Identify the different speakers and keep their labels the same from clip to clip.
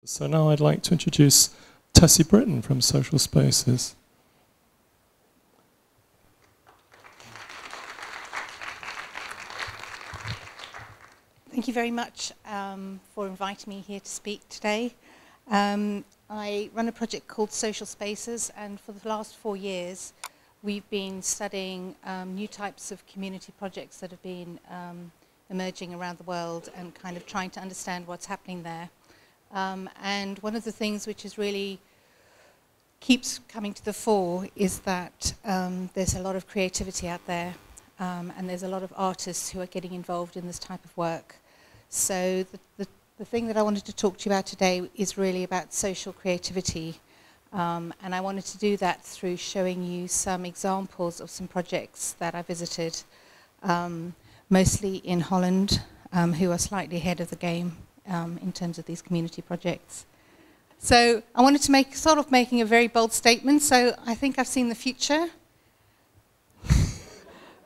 Speaker 1: So now I'd like to introduce Tessy Britton from Social Spaces.
Speaker 2: Thank you very much for inviting me here to speak today. I run a project called Social Spaces, and for the last 4 years we've been studying new types of community projects that have been emerging around the world and kind of trying to understand what's happening there. And one of the things which is really keeps coming to the fore is that there's a lot of creativity out there, and there's a lot of artists who are getting involved in this type of work. So the thing that I wanted to talk to you about today is really about social creativity, and I wanted to do that through showing you some examples of some projects that I visited, mostly in Holland, who are slightly ahead of the game in terms of these community projects. So I wanted to make making a very bold statement. So I think I've seen the future,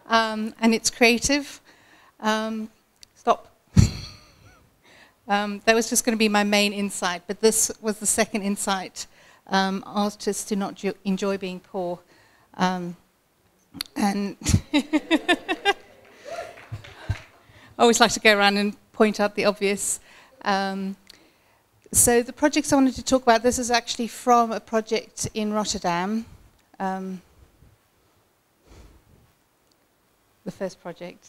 Speaker 2: and it's creative. Stop. That was just going to be my main insight, but this was the second insight. Artists do not enjoy being poor, and I always like to go around and point out the obvious. So the projects I wanted to talk about, this is actually from a project in Rotterdam. The first project.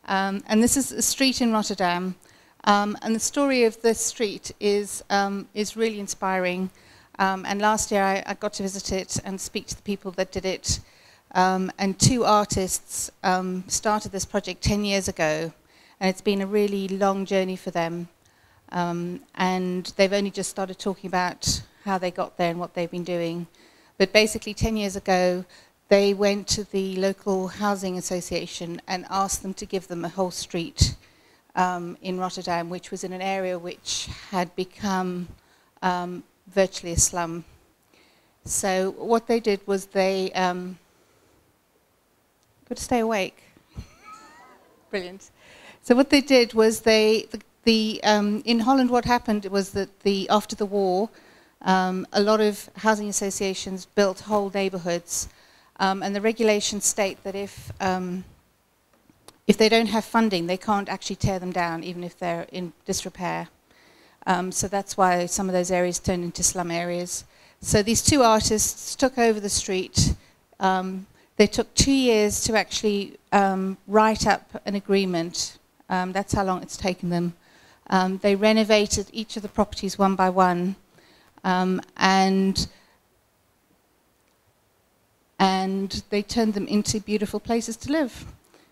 Speaker 2: And this is a street in Rotterdam. And the story of this street is really inspiring. And last year I got to visit it and speak to the people that did it. And 2 artists started this project 10 years ago. And it's been a really long journey for them. And they've only just started talking about how they got there and what they've been doing. But basically 10 years ago, they went to the local housing association and asked them to give them a whole street in Rotterdam, which was in an area which had become virtually a slum. So what they did was they... got to stay awake. Brilliant. So what they did was in Holland what happened was that after the war, a lot of housing associations built whole neighbourhoods, and the regulations state that if they don't have funding, they can't actually tear them down, even if they're in disrepair. So that's why some of those areas turned into slum areas. So these 2 artists took over the street. They took 2 years to actually write up an agreement. That's how long it's taken them. They renovated each of the properties one by one, and they turned them into beautiful places to live.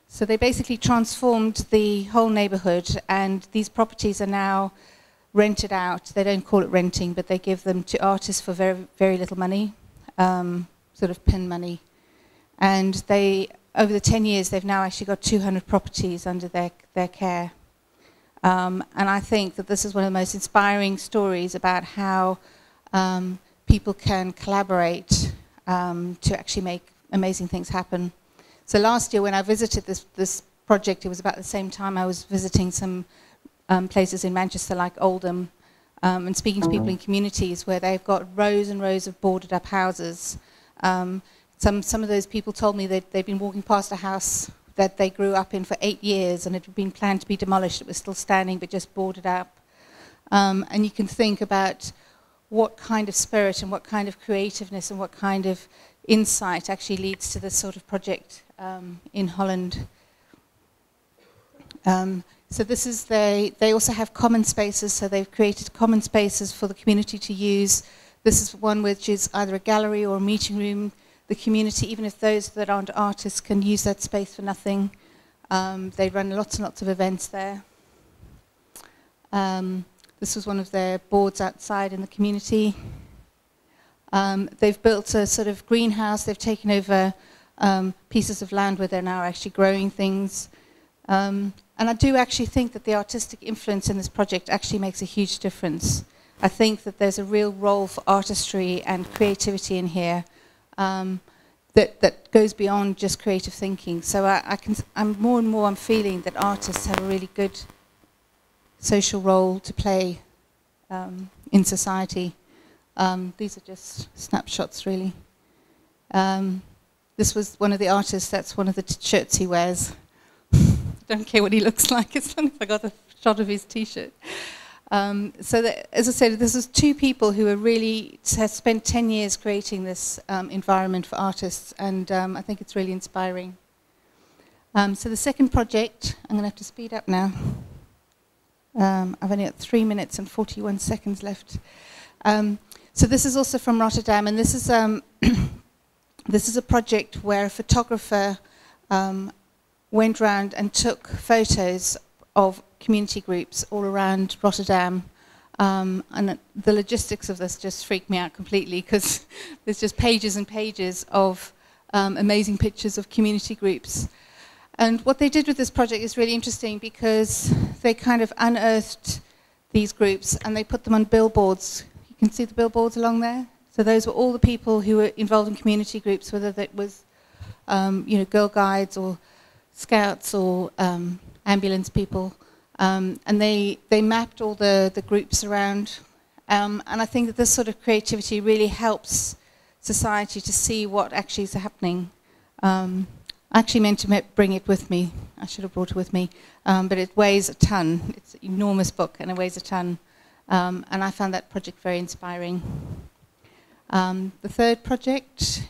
Speaker 2: So they basically transformed the whole neighborhood, and these properties are now rented out. They don't call it renting, but they give them to artists for very, very little money, sort of pin money. And they, over the 10 years, they've now actually got 200 properties under their care. And I think that this is one of the most inspiring stories about how people can collaborate to actually make amazing things happen. So last year when I visited this project, it was about the same time I was visiting some places in Manchester like Oldham, and speaking to people in communities where they've got rows and rows of boarded up houses. Some of those people told me that they'd been walking past a house that they grew up in for 8 years, and it had been planned to be demolished. It was still standing, but just boarded up. And you can think about what kind of spirit and what kind of creativeness and what kind of insight actually leads to this sort of project in Holland. So this is they also have common spaces, so they've created common spaces for the community to use. This is one which is either a gallery or a meeting room. The community, even if those that aren't artists, can use that space for nothing. They run lots and lots of events there. This was one of their boards outside in the community. They've built a sort of greenhouse. They've taken over pieces of land where they're now actually growing things. And I do actually think that the artistic influence in this project actually makes a huge difference. I think that there's a real role for artistry and creativity in here. That goes beyond just creative thinking. So I'm more and more feeling that artists have a really good social role to play in society. These are just snapshots, really. This was one of the artists, that's one of the shirts he wears. Don't care what he looks like, as long as I got a shot of his t-shirt. So that, as I said, this is two people who have spent 10 years creating this environment for artists, and I think it's really inspiring. So the second project, I'm going to have to speed up now. I've only got 3 minutes and 41 seconds left. So this is also from Rotterdam, and this is this is a project where a photographer went round and took photos of community groups all around Rotterdam. And the logistics of this just freaked me out completely, because there's just pages and pages of amazing pictures of community groups. And what they did with this project is really interesting, because they kind of unearthed these groups and they put them on billboards. You can see the billboards along there. So those were all the people who were involved in community groups, whether that was Girl Guides or Scouts or ambulance people. And they mapped all the groups around. And I think that this sort of creativity really helps society to see what actually is happening. I actually meant to bring it with me. I should have brought it with me. But it weighs a ton. It's an enormous book, and it weighs a ton. And I found that project very inspiring. The third project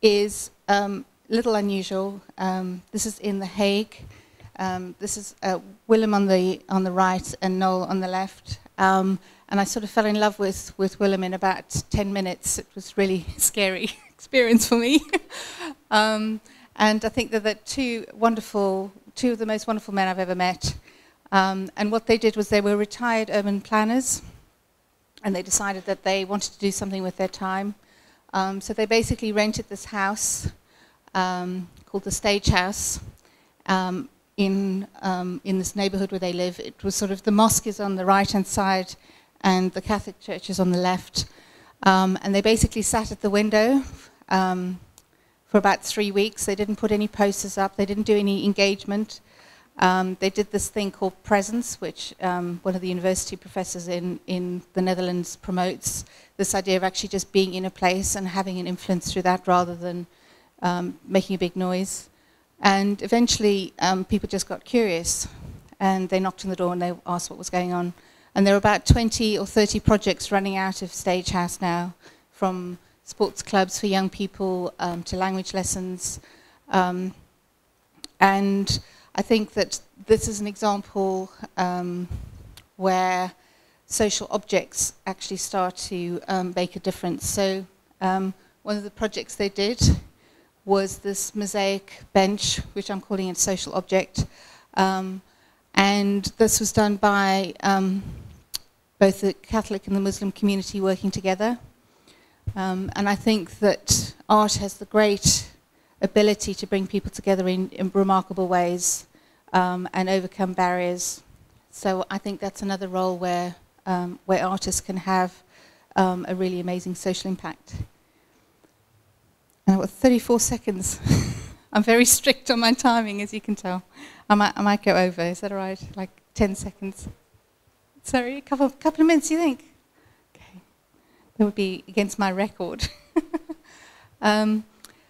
Speaker 2: is a little unusual. This is in The Hague. This is Willem on the right and Noel on the left. And I sort of fell in love with Willem in about 10 minutes. It was really scary experience for me. And I think that they're two of the most wonderful men I've ever met. And what they did was they were retired urban planners, and they decided that they wanted to do something with their time. So they basically rented this house called the Stage House in this neighborhood where they live. It was sort of, the mosque is on the right-hand side and the Catholic church is on the left. And they basically sat at the window for about 3 weeks. They didn't put any posters up. They didn't do any engagement. They did this thing called Presence, which one of the university professors in the Netherlands promotes, this idea of actually just being in a place and having an influence through that rather than making a big noise. And eventually people just got curious, and they knocked on the door and they asked what was going on. And there are about 20 or 30 projects running out of Stage House now, from sports clubs for young people to language lessons. And I think that this is an example where social objects actually start to make a difference. So one of the projects they did was this mosaic bench, which I'm calling a social object. And this was done by both the Catholic and the Muslim community working together. And I think that art has the great ability to bring people together in remarkable ways and overcome barriers. So I think that's another role where artists can have a really amazing social impact. And I've got 34 seconds. I'm very strict on my timing, as you can tell. I might go over. Is that all right? Like 10 seconds. Sorry, a couple of minutes, you think? Okay. That would be against my record.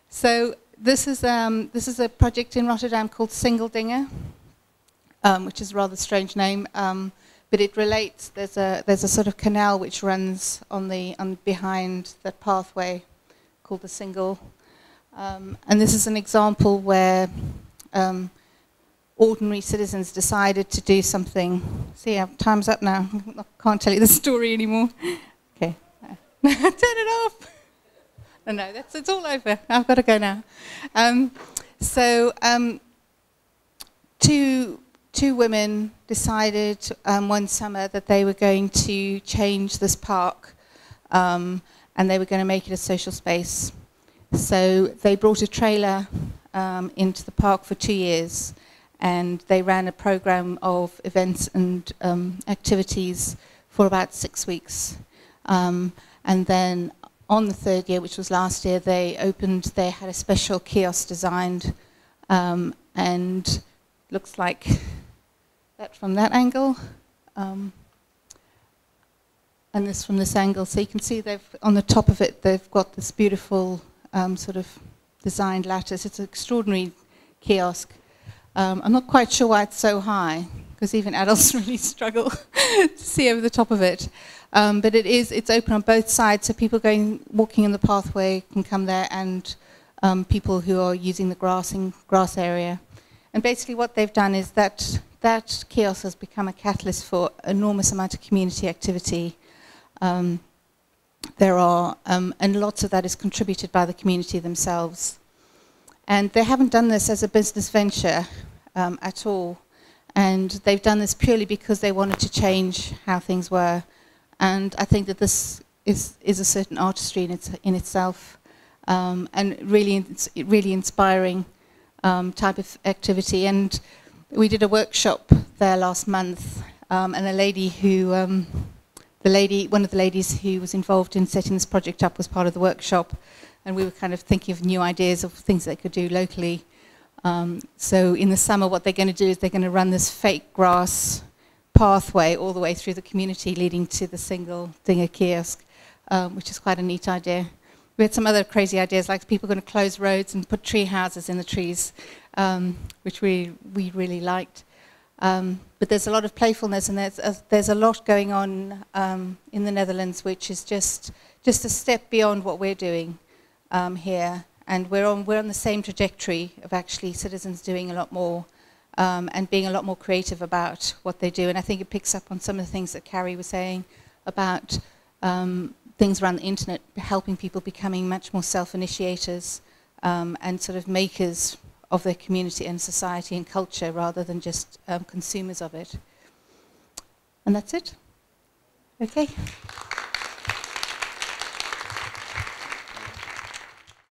Speaker 2: So this is a project in Rotterdam called Singeldinger, which is a rather strange name, but it relates. There's a sort of canal which runs on behind the pathway called the Single, and this is an example where ordinary citizens decided to do something. See, time's up now. I can't tell you the story anymore. Okay, turn it off. No, it's all over. I've got to go now. Two women decided one summer that they were going to change this park, and they were going to make it a social space. So they brought a trailer into the park for 2 years, and they ran a program of events and activities for about 6 weeks. And then on the third year, which was last year, they had a special kiosk designed, and looks like that from that angle, and this from this angle. So you can see they've, on the top of it, they've got this beautiful sort of designed lattice. It's an extraordinary kiosk. I'm not quite sure why it's so high, because even adults really struggle to see over the top of it. But it's open on both sides, so people walking in the pathway can come there, and people who are using the grass area. And basically what they've done is that kiosk has become a catalyst for enormous amount of community activity. And lots of that is contributed by the community themselves. And they haven't done this as a business venture at all. And they've done this purely because they wanted to change how things were. And I think that this is a certain artistry in itself, and really inspiring type of activity. And we did a workshop there last month, and one of the ladies who was involved in setting this project up was part of the workshop, and we were kind of thinking of new ideas of things they could do locally. So in the summer, what they're going to do is they're going to run this fake grass pathway all the way through the community, leading to the single dinger kiosk, which is quite a neat idea. We had some other crazy ideas, like people going to close roads and put tree houses in the trees, which we really liked. But there's a lot of playfulness, and there's a lot going on in the Netherlands, which is just a step beyond what we're doing here. And we're on the same trajectory of actually citizens doing a lot more and being a lot more creative about what they do. And I think it picks up on some of the things that Carrie was saying about things around the internet, helping people becoming much more self-initiators and sort of makers of their community and society and culture, rather than just consumers of it. And that's it. Okay.